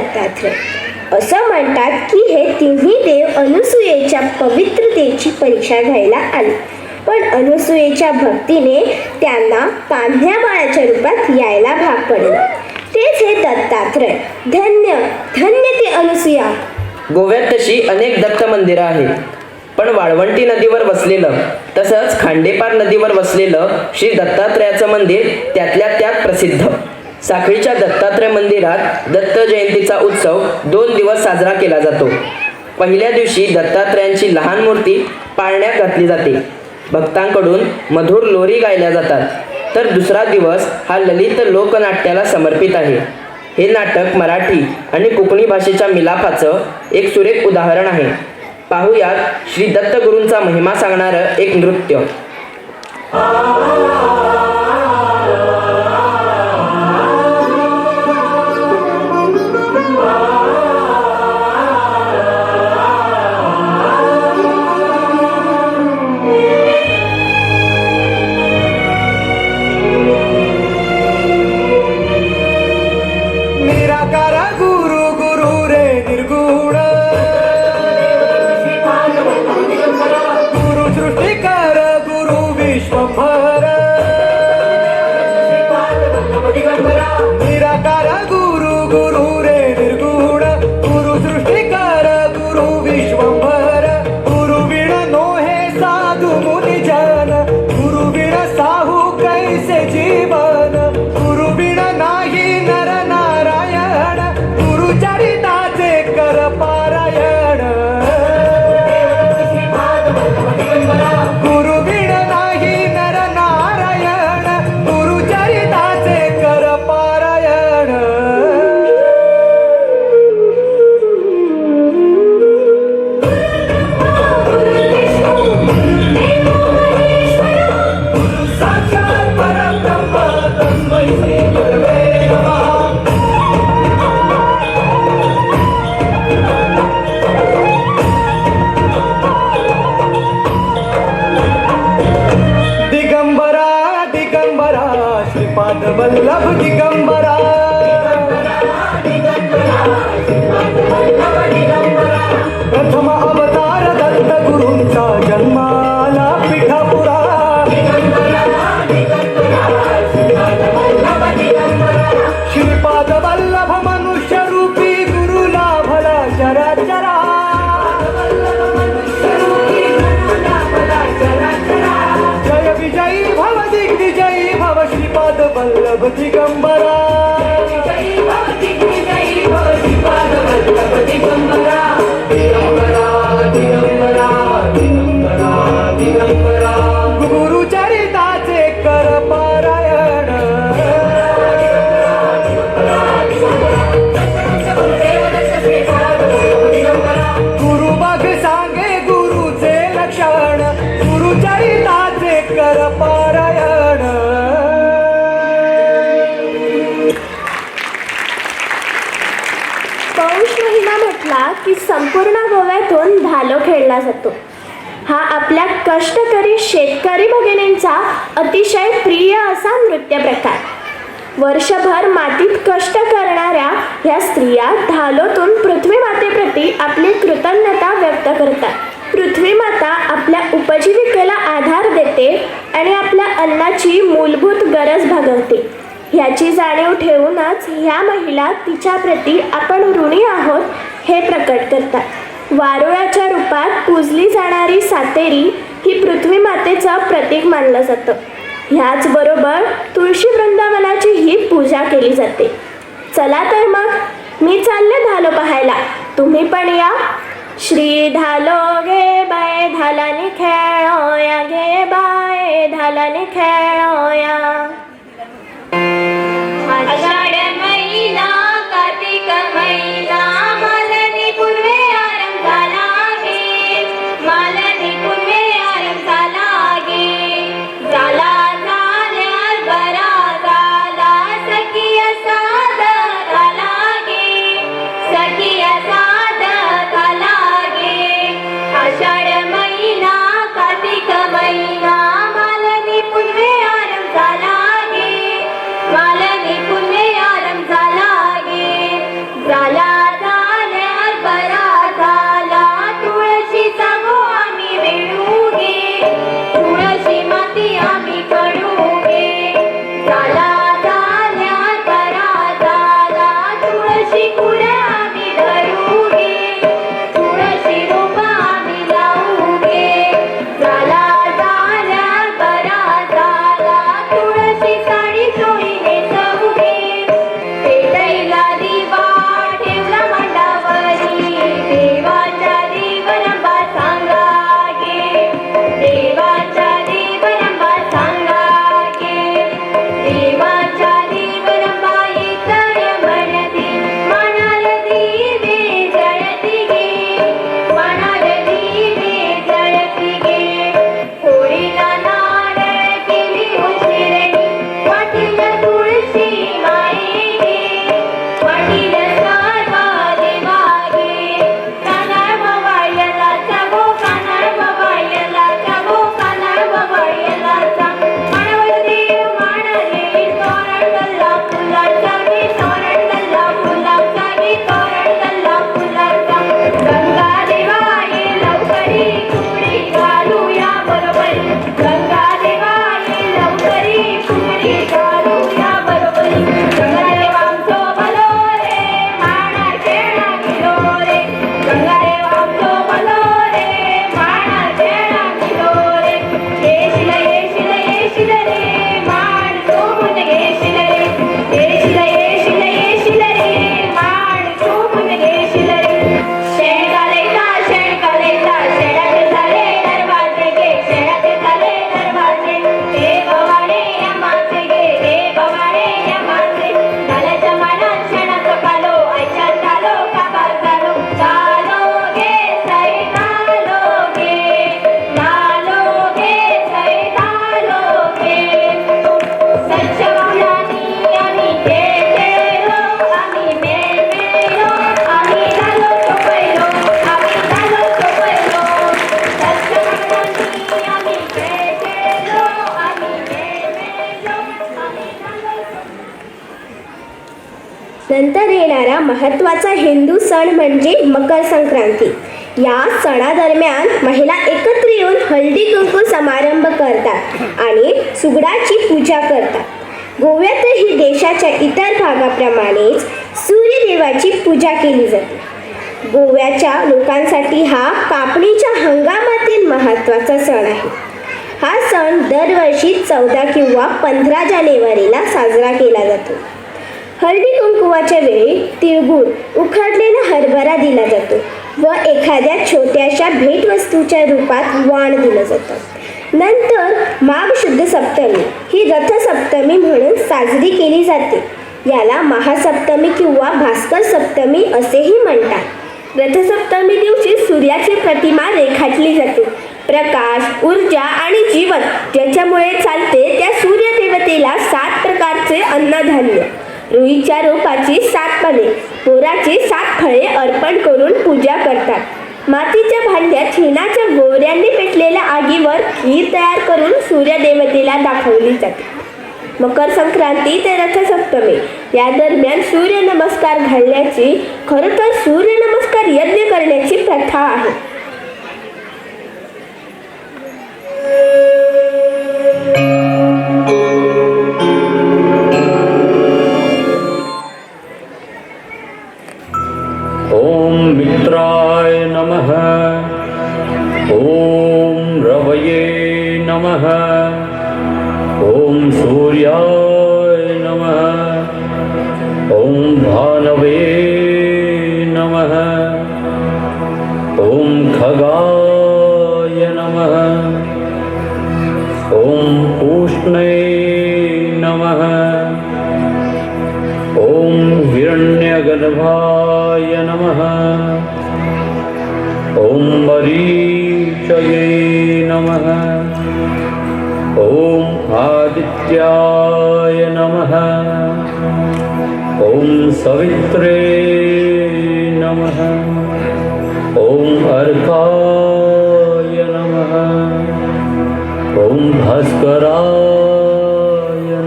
दत्तात्रय. असं म्हणतात की हे तिन्ही देव अनुसूयेच्या पवित्रतेची परीक्षा घ्यायला आले, पण अनुसूयेच्या भक्तीने त्यांना कान्ह्या बाळाच्या रूपात यायला भाग पडलं. तेच हे दत्तात्रय. धन्य धन्य ती अनुसूया. गोव्यात तशी अनेक दत्त मंदिरं आहेत, पण वाळवंटी नदीवर वसलेलं तसंच खांडेपार नदीवर वसलेलं श्री दत्तात्रयाचं मंदिर त्यातल्या त्यात प्रसिद्ध. साखळीच्या दत्तात्रय मंदिरात दत्त जयंतीचा उत्सव 2 दिवस साजरा केला जातो. पहिल्या दिवशी दत्तात्रयांची लहान मूर्ती पाळण्यात घातली जाते. भक्तांकडून मधुर लोरी गायल्या जातात. तर दुसरा दिवस हा ललित लोकनाट्याला समर्पित आहे. हे नाटक मराठी आणि कोकणी भाषेच्या मिलापाचं एक सुरेख उदाहरण आहे. पाहुयात श्री दत्तगुरूंचा महिमा सांगणारं एक नृत्य. वल्लभ दिगंबरा प्रथम अवतार दत्त गुरूंचा जन्माला पिठापुरा श्रीपाद वल्लभ मनुष्य रूपी गुरु लाभला चराचरा जय विजयी भव दिग्विजयी भव श्रीपाद वल्लभ दिगंबरा गुरु चरिताचे कर पारायण गुरु बघ सांगे गुरुचे लक्षण गुरु चरिताचे कर पारायण. पौष महिना म्हटला की संपूर्ण गोव्यातून धालो खेळला जातो. हा आपल्या कष्टकरी शेतकरी भगिनींचा अतिशय प्रिय असा नृत्य प्रकार. वर्षभर मातीत कष्ट करणाऱ्या या स्त्रिया धालोतून पृथ्वी मातेप्रती आपली कृतज्ञता व्यक्त करतात. पृथ्वी माता आपल्या उपजीविकेला आधार देते आणि आपल्या अन्नाची मूलभूत गरज भागवते. ह्याची जाणीव ठेवूनच ह्या महिला तिच्याप्रती आपण ऋणी आहोत हे प्रकट करतात. वारुळाच्या रूपात पूजली जाणारी सातेरी ही पृथ्वी मातेचं प्रतीक मानलं जातं. ह्याचबरोबर तुळशी वृंदावनाची ही पूजा केली जाते. चला तर मग मी चालले धालो पाहायला, तुम्ही पण या. श्री धालो गे बाय धालानी खेळोया, गे बाय धालानी खेळोया. आषाढ महिना कार्तिक महिना मालनी पूर्वे आरंभ झाला गे, मालनी पूर्वे आरंभ झाला गे. झाला झाल्यावर बरा झाला सखिया साध झाला गे, सखिया साध झाला गे. आषाढ महिना कार्तिक महिना मालनी पूर्वे आरंभ झाला गे, मालनी पूर्वे आरंभ झाला गे. झाला नंतर येणारा महत्त्वाचा हिंदू सण म्हणजे मकर संक्रांती. या सणादरम्यान महिला एकत्र येऊन हळदी कुंकू समारंभ करतात आणि सुगडाची पूजा करतात. गोव्यातही देशाच्या इतर भागाप्रमाणेच सूर्यदेवाची पूजा केली जाते. गोव्याच्या लोकांसाठी हा कापणीच्या हंगामातील महत्त्वाचा सण आहे. हा सण दरवर्षी 14 किंवा 15 जानेवारीला साजरा केला जातो. हळदी कुंकुवाच्या वेळी तिळगुळ, उकडलेला हरभरा दिला जातो व एखाद्या छोट्याशा भेटवस्तूच्या रूपात वाण दिलं जातं. नंतर माघ शुद्ध सप्तमी ही रथसप्तमी म्हणून साजरी केली जाते. याला महासप्तमी किंवा भास्कर सप्तमी असेही म्हणतात. रथसप्तमी दिवशी सूर्याची प्रतिमा रेखाटली जाते. प्रकाश, ऊर्जा आणि जीवन ज्याच्यामुळे चालते त्या सूर्यदेवतेला 7 प्रकारचे अन्नधान्य, रुईच्या रोपाची 7 पाने, बोराची 7 फळे अर्पण करून पूजा करतात. मातीच्या भांड्यात हिनाच्या गोवऱ्यांनी पेटलेल्या आगीवर खीर तयार करून सूर्यदेवतेला दाखवली जाते. मकर संक्रांती ते रथसप्तमी या दरम्यान सूर्यनमस्कार घालण्याची, खरं तर सूर्यनमस्कार यज्ञ करण्याची प्रथा आहे. ओम मित्राय नमः. ओम रवये नमः. ओम सूर्याय नमः. ओम भानवे नमः. ओम खगाय नमः. ओम पूष्णे नमः. ओम हिरण्यगर्भाय नमः. ओम मरीचये नमः. ओम आदित्याय नमः. ओम सवित्रे नमः. ओम अर्काय नमः. ओम भास्कराय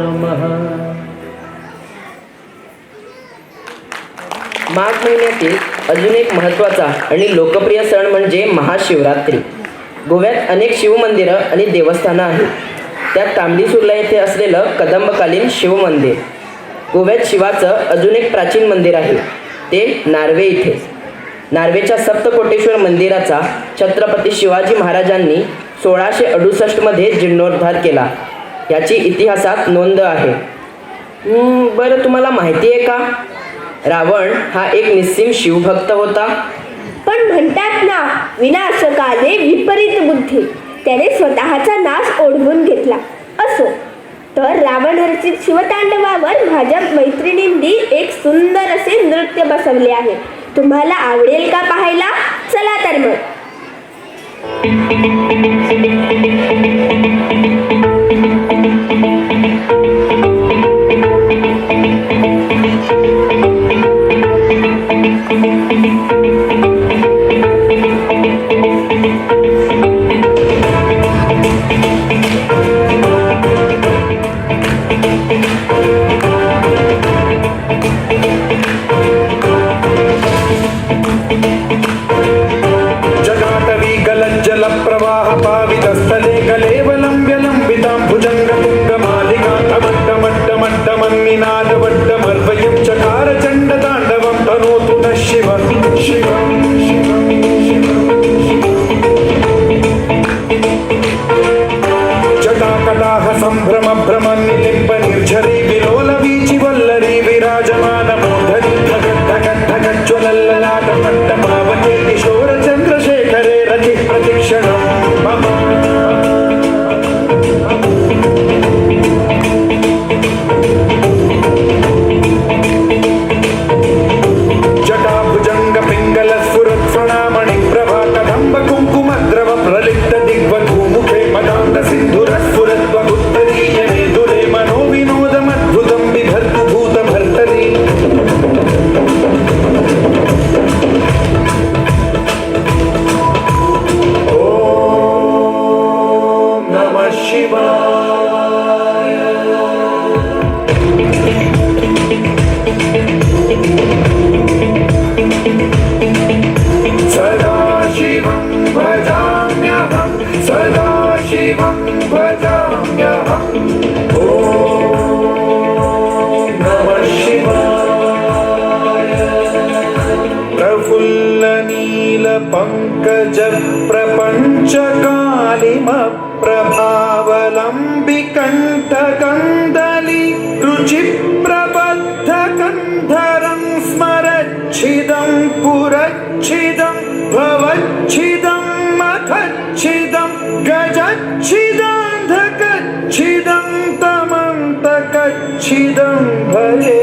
नमः. माघ महिन्यातील अजून एक महत्त्वाचा आणि लोकप्रिय सण म्हणजे महाशिवरात्री. गोव्यात अनेक शिवमंदिरं आणि देवस्थानं आहेत. त्यात तांबडीसुर्ला येथे असलेलं कदंबकालीन शिवमंदिर. गोव्यात शिवाचं अजून एक प्राचीन मंदिर आहे, ते नार्वे इथे. नार्वेच्या सप्तकोटेश्वर मंदिराचा छत्रपती शिवाजी महाराजांनी 1668मध्ये जीर्णोद्धार केला. याची इतिहासात नोंद आहे. बरं, तुम्हाला माहिती आहे का, रावण हा एक निस्सीम शिवभक्त होता. पण म्हणतात ना, विनाशकाले विपरीत बुद्धी. त्याने स्वतःचा नाश ओढवून घेतला. असो, तर रावण रचित शिवतांडवावर माझ्या मैत्रिणींनी एक सुंदर असे नृत्य बसवले आहे. तुम्हाला आवडेल का पाहायला? चला तर मग. गज प्रपंच कालिम प्रभावलंबी कंठ कंदली रुचि प्रबद्ध कंधरं स्मरच्छिदं पुरच्छिदं भवच्छिदं मखच्छिदं गजच्छिदान्धकच्छिदं तमन्तकच्छिदं भजे.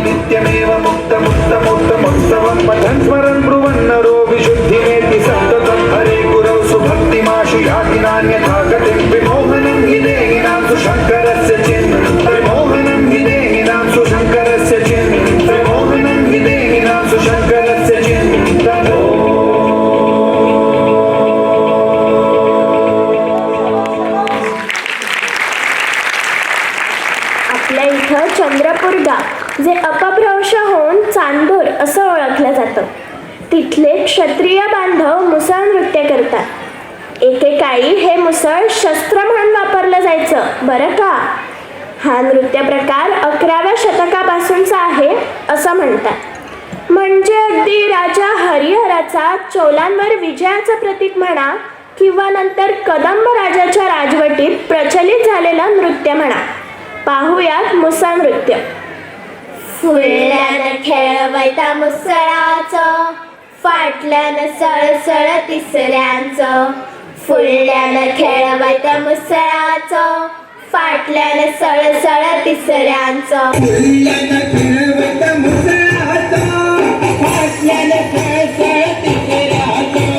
नित्यमेव मुक्तमुत्तमोत्तमोत्तमं पठन् स्मरन् ब्रुवन्नरो विशुद्धिमेति सन्ततं हरे गुरौ सुभक्तिमाशु याति नान्यथा गतिं विमोहनं हि देहिनां सुशङ्करस्य चिन्मोहनं हि देहिनां सुशङ्करस्य चिन्मोहनं हि देहिनां सुशङ्करस्य चिन्तनो. आपल्या इथं चंद्रपूर गाव जे अपभ्रंश होऊन चांदूर असं ओळखलं जातं, तिथले क्षत्रिय बांधव मुसळ नृत्य करतात. एकेकाळी हे मुसळ शस्त्र म्हणून वापरलं जायचं बरं का. हा नृत्य प्रकार 11व्या शतकापासूनचा आहे असं म्हणतात. म्हणजे अगदी राजा हरिहराचा चोलांवर विजयाचं प्रतीक म्हणा किंवा नंतर कदंब राजाच्या राजवटीत प्रचलित झालेलं नृत्य म्हणा. पाहूयात मुसळ नृत्य. फुलल्यानं खेळवैता मुसळाचं, फाटल्यानं सळसळ तिसऱ्यांचं. फुलल्यानं खेळवैता मुसळाचं, फाटल्यानं सळसळ तिसऱ्यांचं. फुलल्यानं खेळवैता मुसळाचं, फाटल्यानं सळसळ तिसऱ्यांचं.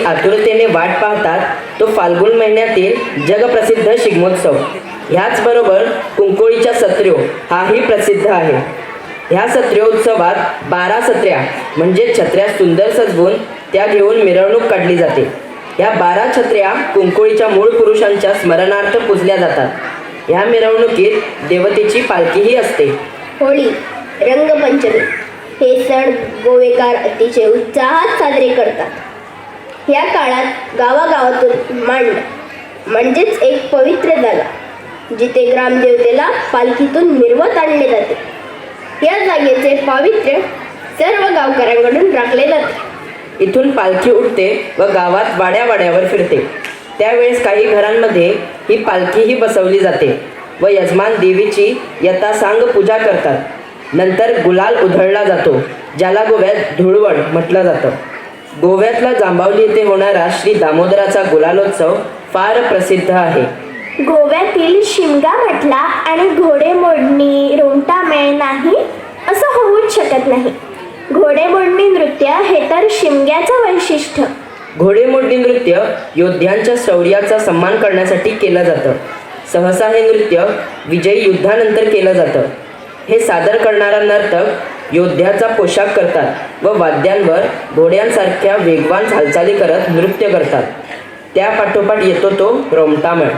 आतुरतेने वाट पाहतात तो फाल्गुन महिन्यातील जगप्रसिद्ध शिगमोत्सव. ह्याचबरोबर कुंकोळीच्या सत्र्यो हाही प्रसिद्ध आहे. ह्या सत्र्योत्सवात 12 सत्र्या म्हणजे छत्र्या सुंदर सजवून त्या घेऊन मिरवणूक काढली जाते. ह्या 12 छत्र्या कुंकोळीच्या मूळ पुरुषांच्या स्मरणार्थ पूजल्या जातात. ह्या मिरवणुकीत देवतेची पालखीही असते. होळी, रंगपंचमी हे सण गोवेकार अतिशय उत्साहात साजरे करतात. या काळात गावागावातून मांड म्हणजेच एक पवित्र जागा जिथे ग्रामदेवतेला पालखीतून मिरवत आणले जाते. या जागेचे पावित्र्य सर्व गावकऱ्यांकडून राखले जाते. इथून पालखी उठते व गावात वाड्यावाड्यावर फिरते. त्यावेळेस काही घरांमध्ये ही पालखीही बसवली जाते व यजमान देवीची यथासांग पूजा करतात. नंतर गुलाल उधळला जातो, ज्याला गोव्यात धुळवड म्हटलं जातं. गोव्यातला जांभवली येथे होणारा श्री दामोदराचा गुलालोत्सव फार प्रसिद्ध आहे. गोव्यातील शिमगा म्हटला आणि घोडेमोडणी रोमटामेळ नाही असं होऊच शकत नाही. घोडेमोडणी नृत्य हे तर शिमग्याचं वैशिष्ट्य. घोडेमोडणी नृत्य योद्ध्यांच्या शौर्याचा सन्मान करण्यासाठी केलं जातं. सहसा हे नृत्य विजयी युद्धानंतर केलं जातं. हे सादर करणारा नर्तक योद्ध्याचा पोशाख करतात व वाद्यांवर घोड्यांसारख्या वेगवान हालचाली करत नृत्य करतात. त्या पाठोपाठ येतो तो रोमटामेळ.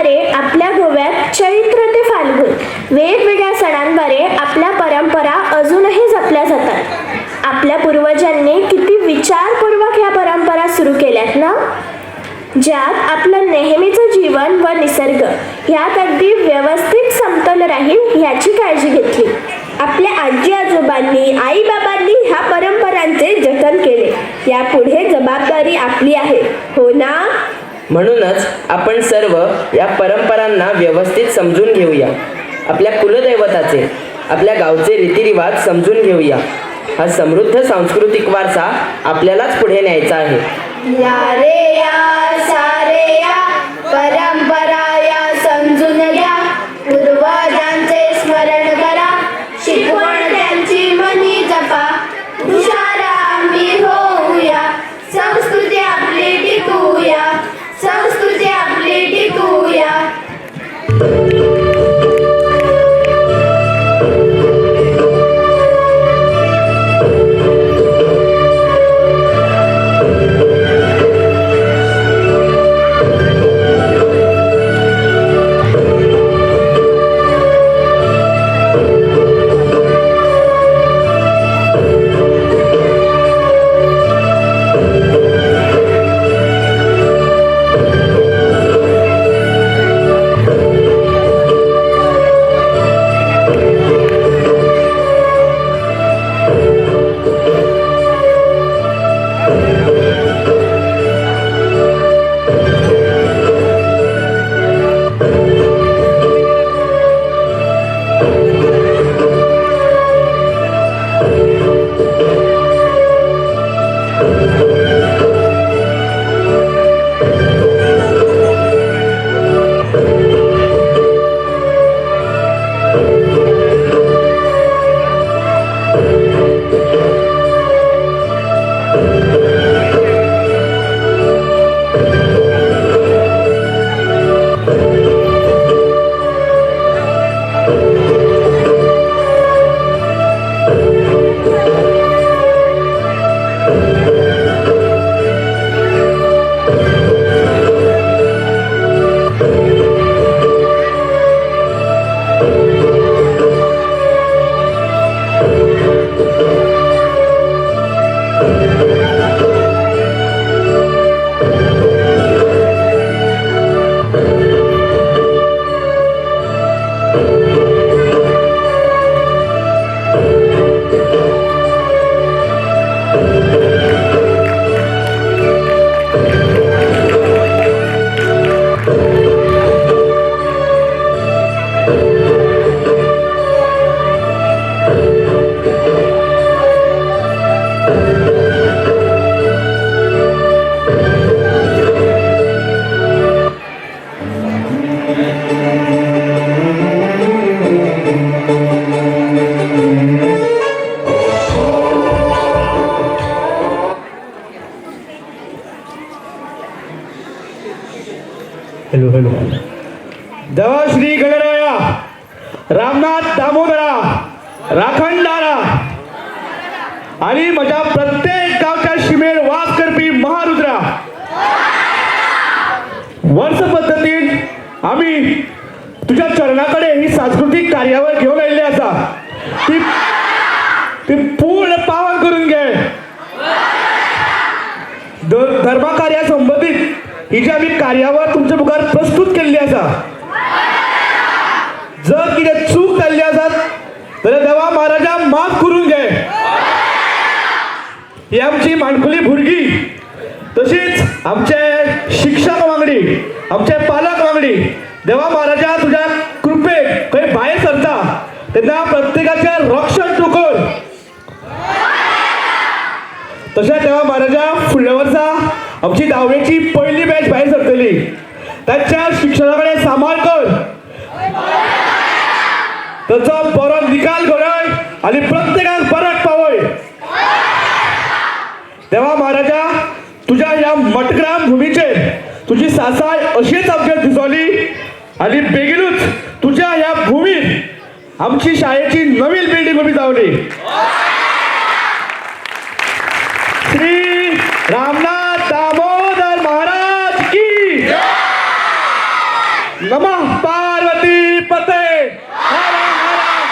सणांद्वारे आपल्या गोव्यात चैत्र ते फाल्गुन वेगवेगळ्या सणांद्वारे आपल्या परंपरा अजूनही जपल्या जातात. आपल्या पूर्वजांनी किती विचारपूर्वक ह्या परंपरा सुरू केल्यात ना, ज्यात आपलं नेहमीचं जीवन व निसर्ग ह्यात अगदी व्यवस्थित समतोल राहील ह्याची काळजी घेतली. आपल्या आजी आजोबांनी आई बाबांनी ह्या परंपरांचे जतन केले. यापुढे जबाबदारी आपली आहे, हो ना? म्हणूनच आपण सर्व या परंपरांना व्यवस्थित समजून घेऊया. आपल्या कुलदैवताचे, आपल्या गावचे रीतिरिवाज समजून घेऊया. हा समृद्ध सांस्कृतिक वारसा आपल्यालाच पुढे न्यायचा आहे. या रे या सारे या परंपरा या समजून घ्या, पूर्वजांचे स्मरण करा, शिकवण त्यांची मनी जपा, हुशार आम्ही होऊया, संस्कृती आपली टिकूया, संस्कृती आपली टिकूया. Hello hello. जय श्री गणराया, रामनाथ दामोदरा, राखणदारा आणि माझ्या प्रत्येक गावच्या शिमेर वास करपी महारुद्रा. वर्ष पद्धतीन आम्ही तुझ्या चरणाकडे ही सांस्कृतिक कार्यावळ घेऊन आलेली असा. ती पूर्ण पावन करून घे. धर्मकार्या संबंधित ही जी आम्ही कार्यावळ तुमच्या मुखार प्रस्तुत केल्ली असा. जर कितें चूक जाल्ली आसत जाल्यार देवा महाराजा माफ करून घे. ही आमची माणकुली भुरगीं, तशीच आमचे शिक्षक वांगडी, आमचे पालक वांगडी देवा महाराजा तुझ्या कृपेक खंय भायर सरता तेन्ना प्रत्येकाचें रक्षण तूं कर. तशेंच देवा महाराजा फुडल्या वर्सा आमची 10वीची पहिली बॅच भायर सरतली. ताच्या शिक्षणा कडेन सांबाळ कर, ताचो बरो निकाल घडय आनी प्रत्येकाक परत पावय. देवा महाराजा तुझ्या ह्या मटग्राम भुमीचेर तुझी सासाय अशीच आमच्या दिसोली आनी बेगीनूच तुझ्या ह्या भुमीर आमची शाळेची नवीन बिल्डींग उबी जावली. श्री रामनाथ दामोदर महाराज की नमः पार्वती पते हर हर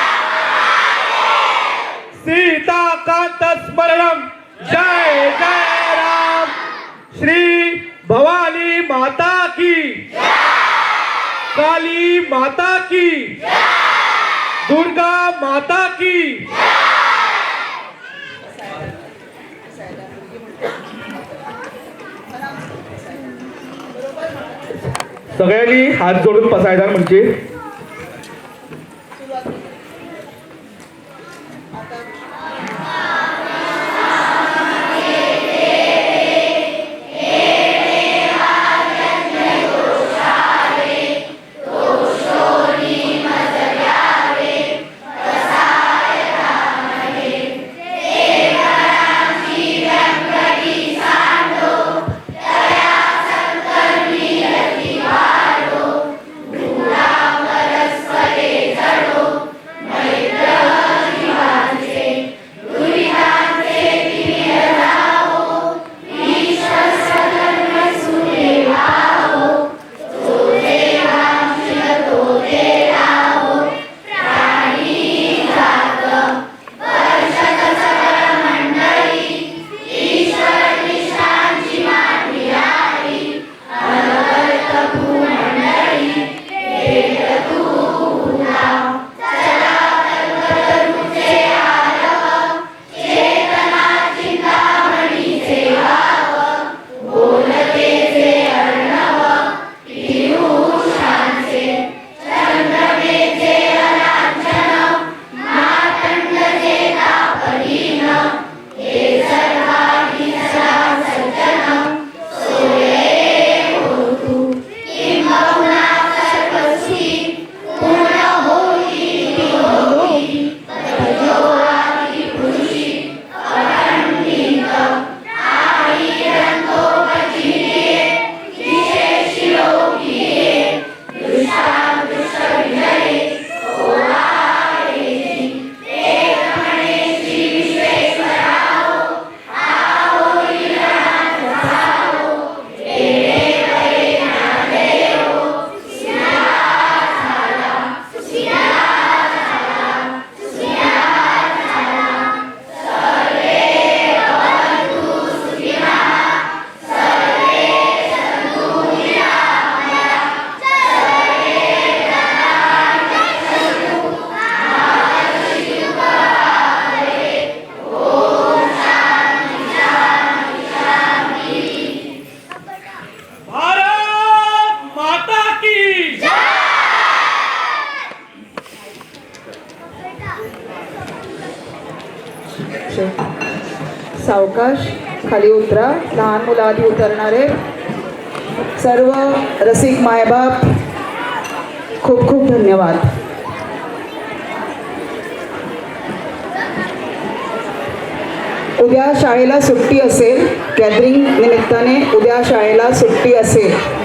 सीता कांत स्मरणम जय जय राम श्री भवानी माता की काली माता की दुर्गा माता की सगळ्यांनी हात जोडून बसायचा म्हणजे सावकाश खाली उतरा. लहान मुलं आधी उतरणारे. सर्व रसिक मायबाप खूप खूप धन्यवाद. उद्या शाळेला सुट्टी असेल. गॅदरिंग निमित्ताने उद्या शाळेला सुट्टी असेल.